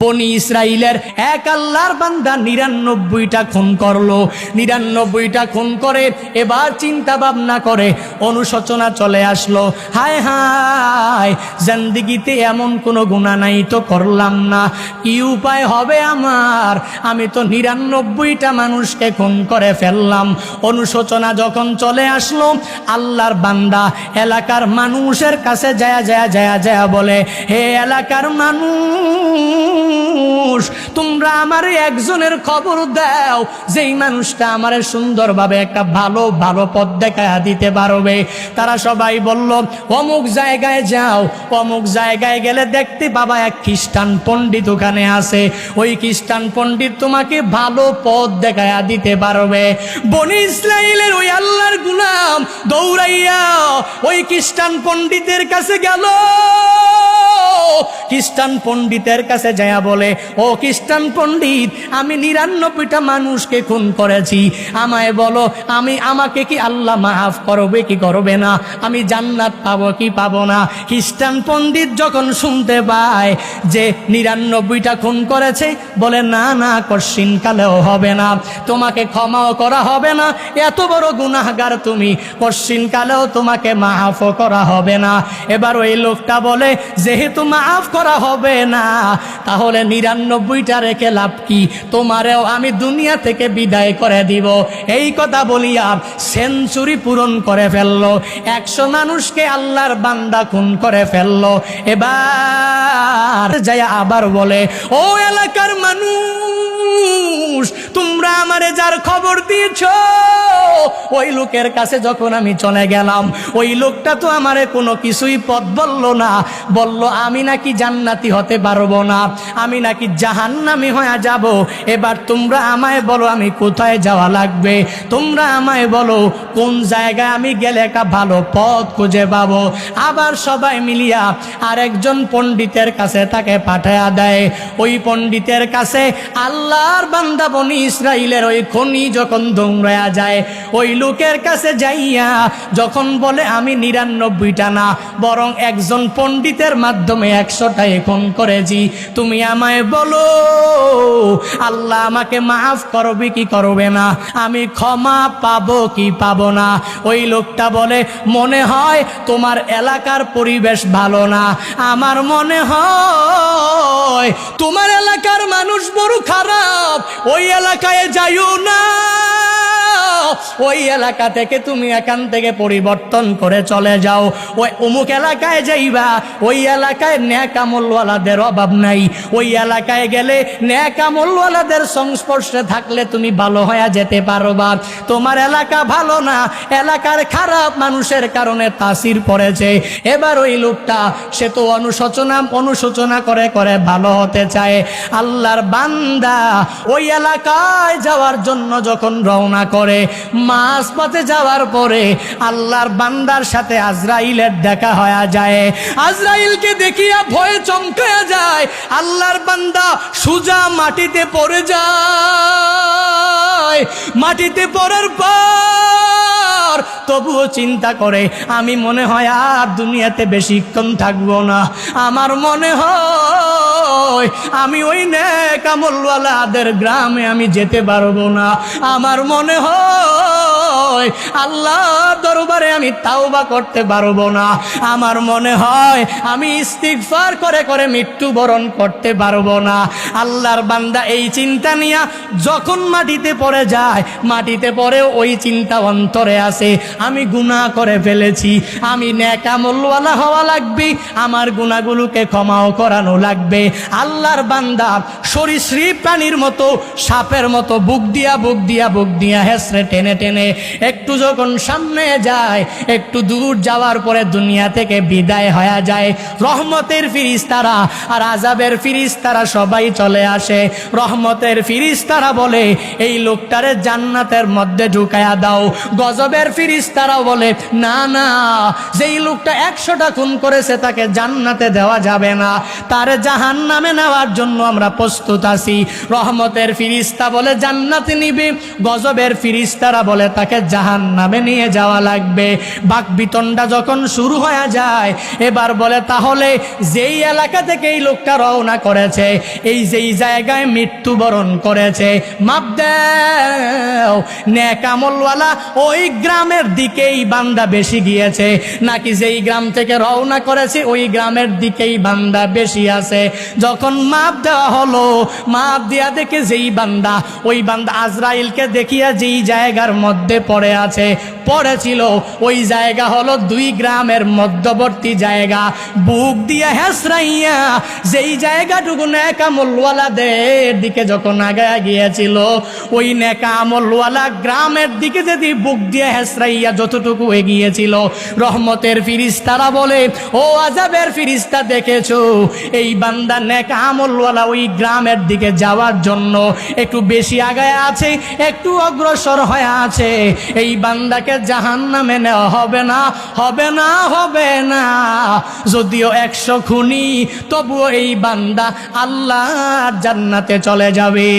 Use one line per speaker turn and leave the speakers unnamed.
বনি ইসরাইলের এক আল্লাহর বান্দা ৯৯টা খুন করলো। ৯৯টা খুন করে এবার চিন্তা ভাবনা করে অনুশোচনা চলে আসলো, হায় হায় জিন্দেগিতে এমন কোনো গুনাহ নাই তো করলাম না, কি উপায় হবে আমার? আমি তো ৯৯টা মানুষকে খুন করে ফেললাম। অনুশোচনা যখন চলে আসলো, আল্লাহর বান্দা এলাকার মানুষের কাছে যায় বলে, হে এলাকার মানুষ, তোমরা আমার একজনের খবর দাও যেই মানুষটা আমার সুন্দরভাবে একটা ভালো পথ দেখায়া দিতে পারবে। তারা সবাই বলল, অমুক জায়গায় যাও। অমুক জায়গায় গেলে দেখতে পাবা এক খ্রিস্টান পণ্ডিত ওখানে আছে, ওই খ্রিস্টান পণ্ডিত তোমাকে ভালো পথ দেখায়া দিতে পারবে। বনি ইসরাইলের ওই আল্লাহর গোলাম দৌড়াইয়া ওই খ্রিস্টান পণ্ডিতের কাছে গেল। খ্রিস্টান পণ্ডিতের কাছে যায়া বলে, ও খ্রিস্টান পণ্ডিত, আমি ৯৯টা মানুষকে খুন করেছি, আমায় বলো আমাকে কি আল্লাহ মাফ করবে কি করবে না? আমি জান্নাত পাবো কি পাবো না? খ্রিস্টান পণ্ডিত যখন শুনতে পায় যে ৯৯টা খুন করেছে, বলে না না, কশিন কালেও হবে না, তোমাকে ক্ষমাও করা হবে না, এত বড় গুনাহগার তুমি, কশিন কালেও তোমাকে মাফও করা হবে না। এবার ওই লোকটা বলে, যেহেতু মাফ করা হবে না, তাহলে ৯৯টা রেখে লাভ কি? তোমারেও আমি দুনিয়া থেকে বিদায় করে দিব। এই কথা বলিয়া সেঞ্চুরি পূরণ করে ফেললো। ১০০ মানুষকে আল্লাহর বান্দা খুন করে ফেললো। এবার যায় আবার বলে, ও এলাকার মানুষ, তোমরা আমারে যার খবর দিয়েছ, ওই লোকের কাছে যখন আমি চলে গেলাম, ওই লোকটা তো আমারে কোনো কিছুই পথ বললো না। বলল আমি নাকি জান্নাতি হতে পারবো না, আমি নাকি জাহান্নামী হয়ে যাব। এবার তোমরা আমায় বলো আমি কোথায় যাওয়া লাগবে? তোমরা আমায় বলো কোন জায়গায় আমি গেলে একটা ভালো পথ খুঁজে পাবো। আবার সবাই মিলিয়া আরেকজন পণ্ডিতের কাছে তাকে পাঠায়া দেয়। ওই পণ্ডিতের কাছে আল্লাহর বান্দা বনি ইসরাইলের ওই খনি যখন দৌড়ায়া যায়, ওই লোকের কাছে যাইয়া যখন বলে আমি ৯৯টা না, বরং একজন পণ্ডিতের মাধ্যমে ১০০টাই খুন করেছি, তুমি আমায় বলো আল্লাহ আমাকে মাফ করবে কি করবে না? আমি ক্ষমা পাবো কি পাবো না? ওই লোকটা বলে, মনে হয় তোমার এলাকার পরিবেশ ভালো না, আমার মনে হয় তোমার এলাকার মানুষ বড় খারাপ, ওই এলাকায় যাইও না, ওই এলাকা থেকে তুমি এখান থেকে পরিবর্তন করে চলে যাও, ওই অমুক এলাকায় যাইবা, ওই এলাকায় নেক আমলওয়ালাদের অভাব নাই, ওই এলাকায় গেলে নেক আমলওয়ালাদের সংস্পর্শে থাকলে তুমি ভালো হয়ে যেতে পারবা। তোমার এলাকা ভালো না, এলাকার খারাপ মানুষের কারণে তাসির পড়েছে। এবার ওই লোকটা সে তো অনুশোচনা করে করে ভালো হতে চায়। আল্লাহর বান্দা ওই এলাকায় যাওয়ার জন্য যখন রওনা করে, মাঝপথে যাওয়ার পরে আল্লাহর বান্দার সাথে আজরাইলের দেখা হয়ে যায়। আজরাইলকে দেখিয়া ভয়ে চমকায়া যায়। আল্লাহর বান্দা সোজা মাটিতে পড়ে যায়। মাটিতে পড়ার পর তবুও চিন্তা করে, আমি মনে হয় আর দুনিয়াতে বেশিক্ষণ থাকবো না, আমার মনে হয় আমি ওই নেক আমলওয়ালাদের গ্রামে আমি যেতে পারবো না, আমার মনে হয় আল্লাহ দরবারে আমি তাওবা করতে পারবো না, আমার মনে হয় আমি ইস্তিগফার করে করে মৃত্যুবরণ করতে পারবো না। আল্লাহর বান্দা এই চিন্তা নিয়ে যখন মাটিতে পড়ে যায়, মাটিতে পড়ে ওই চিন্তা অন্তরে আসে, আমি গুনাহ করে ফেলেছি, আমি নেক আমলওয়ালা হওয়া লাগবে, আমার গুনাহগুলোকে ক্ষমাও করানো লাগবে। আল্লাহর বান্দা সরীসৃপ প্রাণীর মতো, সাপের মতো বুক দিয়া হেসড়ে টেনে টেনে একটু যখন সামনে যায়, একটু দূর যাওয়ার পরে দুনিয়া থেকে বিদায় হয়ে যায়। রহমতের ফিরিস্তারা আর আযাবের ফিরিস্তারা সবাই চলে আসে। রহমতের ফিরিস্তারা বলে, এই লোকটারে জান্নাতের মধ্যে ঢুকায়া দাও। গজবের ফিরিস্তারা বলে, না না, যেই লোকটা ১০০টা খুন করেছে তাকে জান্নাতে দেওয়া যাবে না, তারে জাহান্নামে নেওয়ার জন্য আমরা প্রস্তুত আছি। রহমতের ফিরিস্তা বলে জান্নাতে নিবে, গজবের ফিরিস্তারা বলে তাকে তাকে জাহান্নামে নিয়ে যাওয়া লাগবে। বাকবিতণ্ডা যখন শুরু হয়ে যায়, এবার বলে তাহলে যেই এলাকা থেকে এই লোকটা রওনা করেছে, এই যেই জায়গায় মৃত্যুবরণ করেছে, মাপ দাও, নেক আমলওয়ালা ওই গ্রামের দিকেই বান্দা বেশি গিয়েছে, নাকি যেই গ্রাম থেকে রওনা করেছে ওই গ্রামের দিকেই বান্দা বেশি আছে। যখন মাপ দেওয়া হলো, মাপ দিয়া দেখে যেই বান্দা, ওই বান্দা আজরাইলকে দেখিয়া যেই জায়গার মধ্যে পড়ে আছে, পড়েছিল ওই জায়গা হলো 2 গ্রামের মধ্যবর্তী জায়গা। বুক দিয়া হেসরাইয়া যেই জায়গাটুকু নেক আমলওয়ালাদের দিকে যখন আগায় গিয়েছিল, ওই নেক আমলওয়ালা গ্রামের দিকে যদি বুক দিয়ে হেসরাইয়া যতটুকু এগিয়েছিল, রহমতের ফিরিস্তারা বলে, ও আযাবের ফিরিস্তা দেখেছো, এই বান্দা নেক আমলওয়ালা ওই গ্রামের দিকে যাওয়ার জন্য একটু বেশি আগায় আছে, একটু অগ্রসর হয়ে আছে, এই বান্দাকে জাহান্নামে নেওয়া হবে না, হবে না, হবে না। যদিও 100 খুনি, তবুও এই বান্দা আল্লাহর জান্নাতে চলে যাবে।